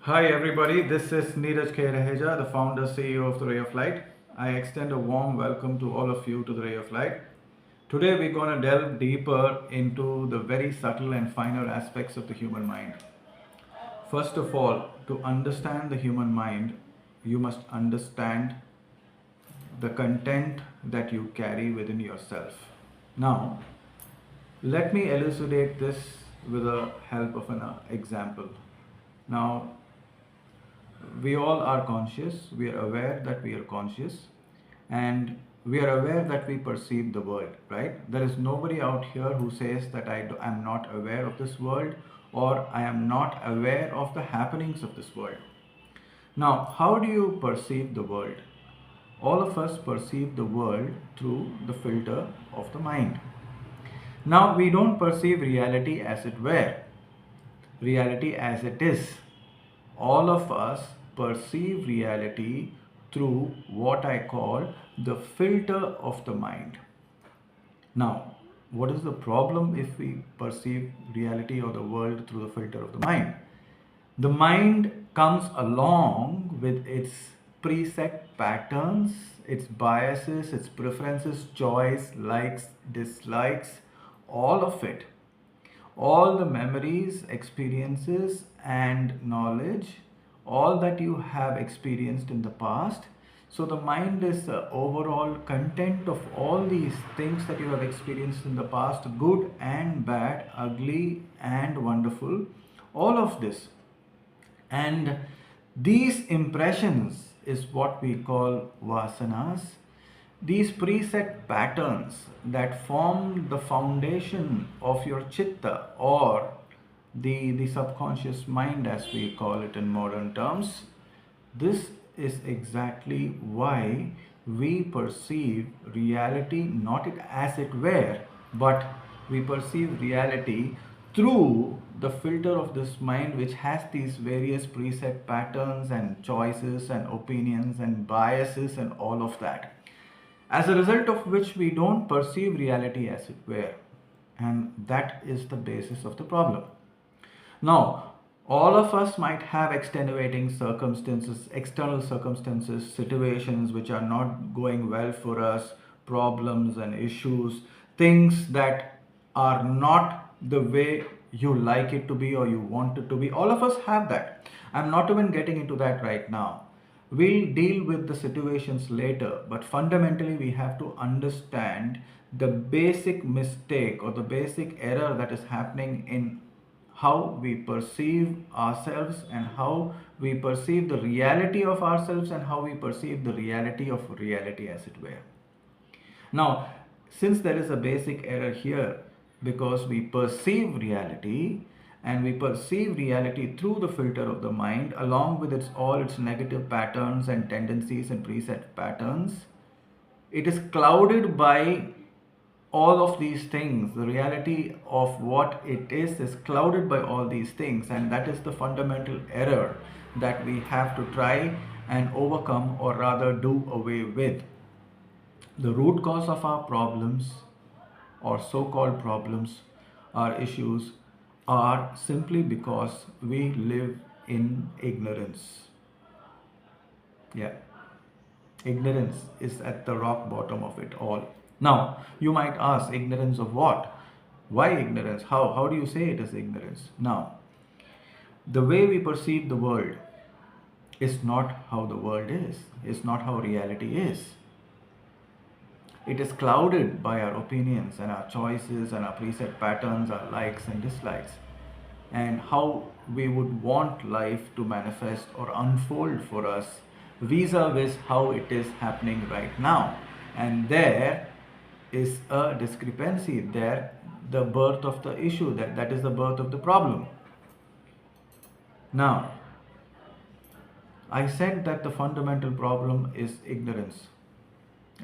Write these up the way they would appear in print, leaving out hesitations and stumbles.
Hi everybody, this is Neeraj K. Raheja, the founder CEO of The Ray of Light. I extend a warm welcome to all of you to The Ray of Light. Today we're going to delve deeper into the very subtle and finer aspects of the human mind. First of all, to understand the human mind, you must understand the content that you carry within yourself. Now, let me elucidate this with the help of an example. Now, we all are conscious, we are aware that we are conscious, and we are aware that we perceive the world, right? There is nobody out here who says that am not aware of this world or I am not aware of the happenings of this world. Now, how do you perceive the world? All of us perceive the world through the filter of the mind. Now, we don't perceive reality as it were, reality as it is. All of us perceive reality through what I call the filter of the mind. Now, what is the problem if we perceive reality or the world through the filter of the mind? The mind comes along with its preset patterns, its biases, its preferences, choice, likes, dislikes, all of it, all the memories, experiences, and knowledge, all that you have experienced in the past. So, the mind is the overall content of all these things that you have experienced in the past, good and bad, ugly and wonderful, all of this. And these impressions is what we call vasanas. These preset patterns that form the foundation of your chitta or the subconscious mind, as we call it in modern terms. This is exactly why we perceive reality not as it were, but we perceive reality through the filter of this mind, which has these various preset patterns and choices and opinions and biases and all of that. As a result of which we don't perceive reality as it were. And that is the basis of the problem. Now, all of us might have extenuating circumstances, external circumstances, situations which are not going well for us, problems and issues, things that are not the way you like it to be or you want it to be. All of us have that. I'm not even getting into that right now. We'll deal with the situations later, but fundamentally, we have to understand the basic mistake or the basic error that is happening in how we perceive ourselves and how we perceive the reality of ourselves and how we perceive the reality of reality, as it were. Now, since there is a basic error here, because we perceive reality and we perceive reality through the filter of the mind along with all its negative patterns and tendencies and preset patterns, it is clouded by all of these things. The reality of what it is clouded by all these things, and that is the fundamental error that we have to try and overcome, or rather do away with. The root cause of our problems, or so-called problems, our issues, are simply because we live in ignorance. Yeah, ignorance is at the rock bottom of it all. Now, you might ask, ignorance of what? Why ignorance? How do you say it is ignorance? Now, the way we perceive the world is not how the world is not how reality is. It is clouded by our opinions and our choices and our preset patterns, our likes and dislikes, and how we would want life to manifest or unfold for us vis-a-vis how it is happening right now. And there is a discrepancy there, the birth of the issue, that is the birth of the problem. Now, I said that the fundamental problem is ignorance.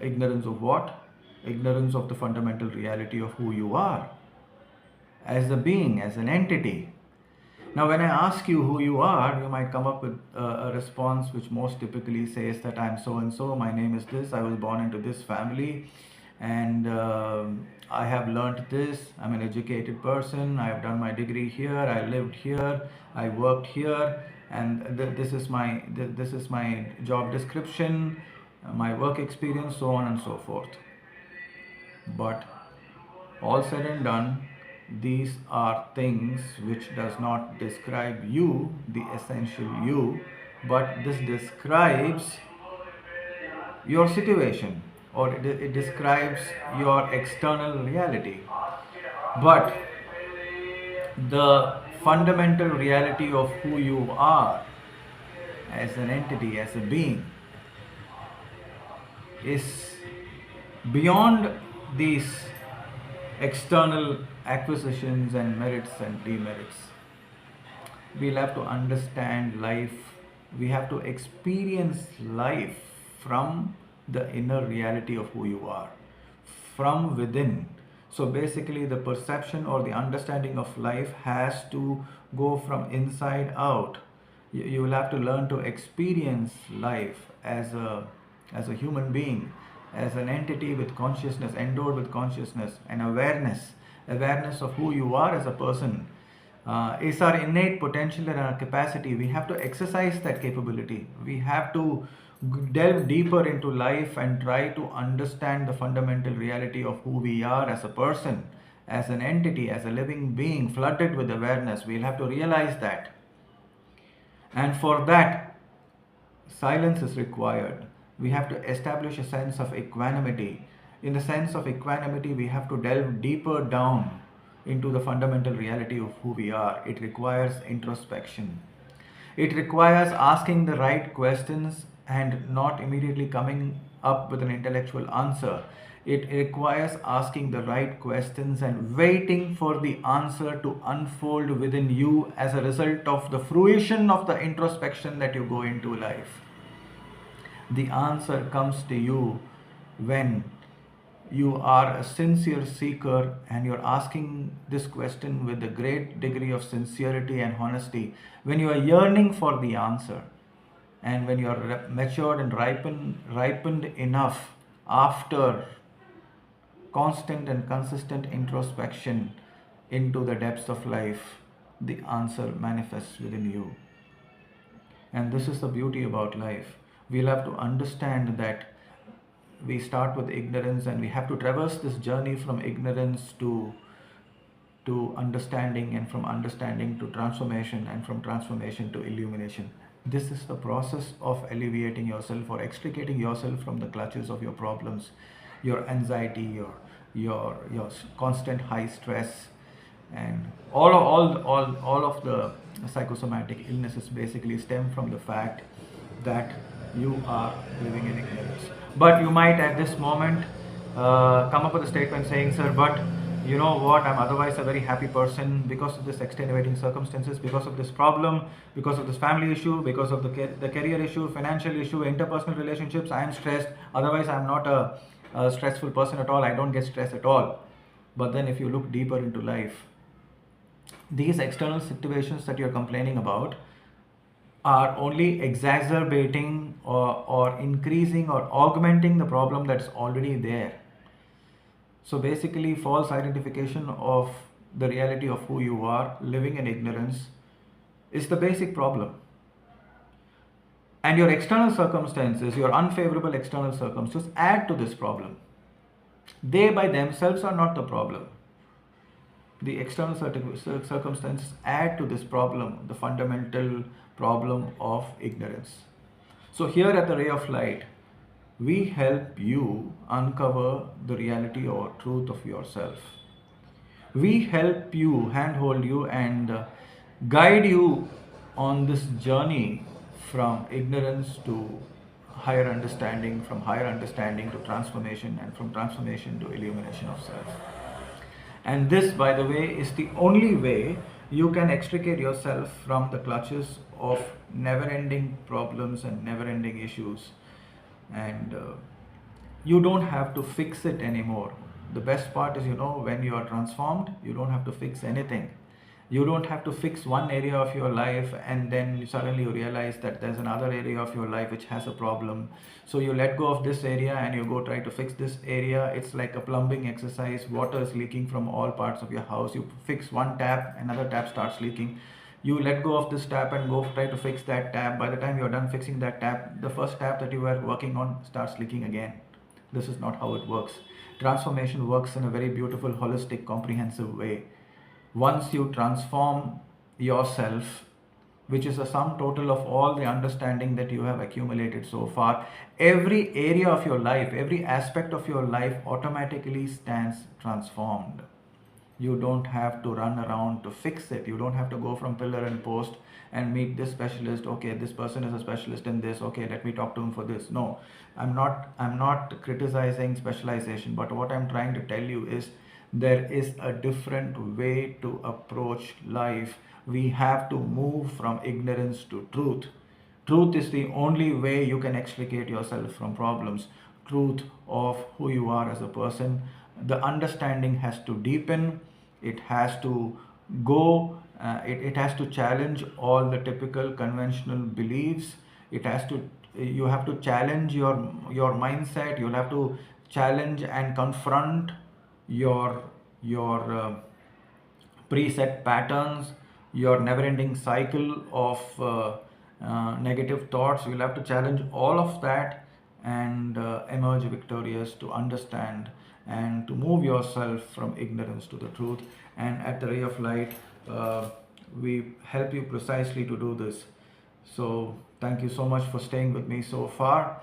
Ignorance of what? Ignorance of the fundamental reality of who you are as a being, as an entity. Now, when I ask you who you are, you might come up with a response which most typically says that I'm so and so, my name is this, I was born into this family, and I have learnt this. I'm an educated person. I have done my degree here. I lived here. I worked here, and this is my job description, my work experience, so on and so forth. But all said and done, these are things which does not describe you, the essential you, but this describes your situation, or it describes your external reality. But the fundamental reality of who you are as an entity, as a being, is beyond these external acquisitions and merits and demerits. We'll have to understand life, we have to experience life from the inner reality of who you are, from within. So basically, the perception or the understanding of life has to go from inside out. You will have to learn to experience life as a human being, as an entity with consciousness, endowed with consciousness and awareness of who you are as a person. Is our innate potential and our capacity. We have to exercise that capability. We have to delve deeper into life and try to understand the fundamental reality of who we are as a person, as an entity, as a living being flooded with awareness. We'll have to realize that. And for that, silence is required. We have to establish a sense of equanimity. In the sense of equanimity, we have to delve deeper down into the fundamental reality of who we are. It requires introspection. It requires asking the right questions and not immediately coming up with an intellectual answer. It requires asking the right questions and waiting for the answer to unfold within you as a result of the fruition of the introspection that you go into life. The answer comes to you when you are a sincere seeker and you're asking this question with a great degree of sincerity and honesty, when you are yearning for the answer, and when you are matured and ripened enough after constant and consistent introspection into the depths of life, the answer manifests within you. And this is the beauty about life. We'll have to understand that we start with ignorance, and we have to traverse this journey from ignorance to understanding, and from understanding to transformation, and from transformation to illumination. This is the process of alleviating yourself or extricating yourself from the clutches of your problems, your anxiety, your constant high stress, and all of the psychosomatic illnesses basically stem from the fact that you are living in ignorance. But you might at this moment come up with a statement saying, sir, but you know what, I'm otherwise a very happy person. Because of this extenuating circumstances, because of this problem, because of this family issue, because of the career issue, financial issue, interpersonal relationships, I am stressed. Otherwise, I'm not a stressful person at all. I don't get stressed at all. But then if you look deeper into life, these external situations that you're complaining about are only exacerbating or increasing or augmenting the problem that's already there. So basically, false identification of the reality of who you are, living in ignorance, is the basic problem. And your external circumstances, your unfavorable external circumstances, add to this problem. They by themselves are not the problem. The external circumstances add to this problem, the fundamental problem of ignorance. So here at the Ray of Light, we help you uncover the reality or truth of yourself. We help you, handhold you, and guide you on this journey from ignorance to higher understanding, from higher understanding to transformation, and from transformation to illumination of self. And this, by the way, is the only way you can extricate yourself from the clutches of never-ending problems and never-ending issues. And you don't have to fix it anymore. The best part is, when you are transformed, you don't have to fix anything. You don't have to fix one area of your life and then suddenly you realize that there's another area of your life which has a problem. So you let go of this area and you go try to fix this area. It's like a plumbing exercise. Water is leaking from all parts of your house. You fix one tap, another tap starts leaking. You let go of this tap and go try to fix that tap. By the time you're done fixing that tap, the first tap that you were working on starts leaking again. This is not how it works. Transformation works in a very beautiful, holistic, comprehensive way. Once you transform yourself, which is a sum total of all the understanding that you have accumulated so far, every area of your life, every aspect of your life automatically stands transformed. You don't have to run around to fix it. You don't have to go from pillar and post and meet this specialist. Okay, this person is a specialist in this. Okay, let me talk to him for this. No, I'm not criticizing specialization, but what I'm trying to tell you is there is a different way to approach life. We have to move from ignorance to truth. Truth is the only way you can extricate yourself from problems. Truth of who you are as a person. The understanding has to deepen. It has to it has to challenge all the typical conventional beliefs. It has to, you have to challenge your mindset. You'll have to challenge and confront your preset patterns, your never-ending cycle of negative thoughts. You'll have to challenge all of that and emerge victorious to understand and to move yourself from ignorance to the truth. And at the Ray of Light, we help you precisely to do this. So thank you so much for staying with me so far.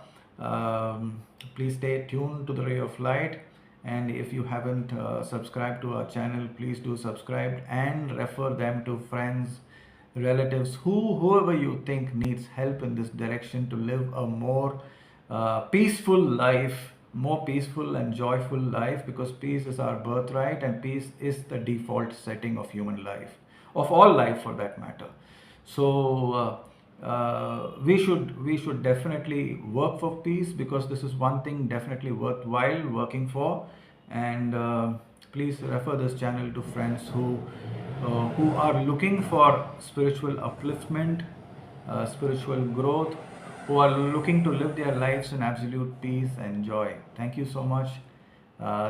Please stay tuned to the Ray of Light. And if you haven't subscribed to our channel, please do subscribe and refer them to friends, relatives, whoever you think needs help in this direction to live a more peaceful life, more peaceful and joyful life, because peace is our birthright and peace is the default setting of human life, of all life for that matter. So we should definitely work for peace, because this is one thing definitely worthwhile working for. And please refer this channel to friends who are looking for spiritual upliftment, spiritual growth, who are looking to live their lives in absolute peace and joy. Thank you so much.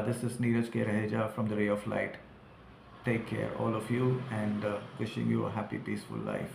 This is Neeraj K. Raheja from the Ray of Light. Take care, all of you, and wishing you a happy, peaceful life.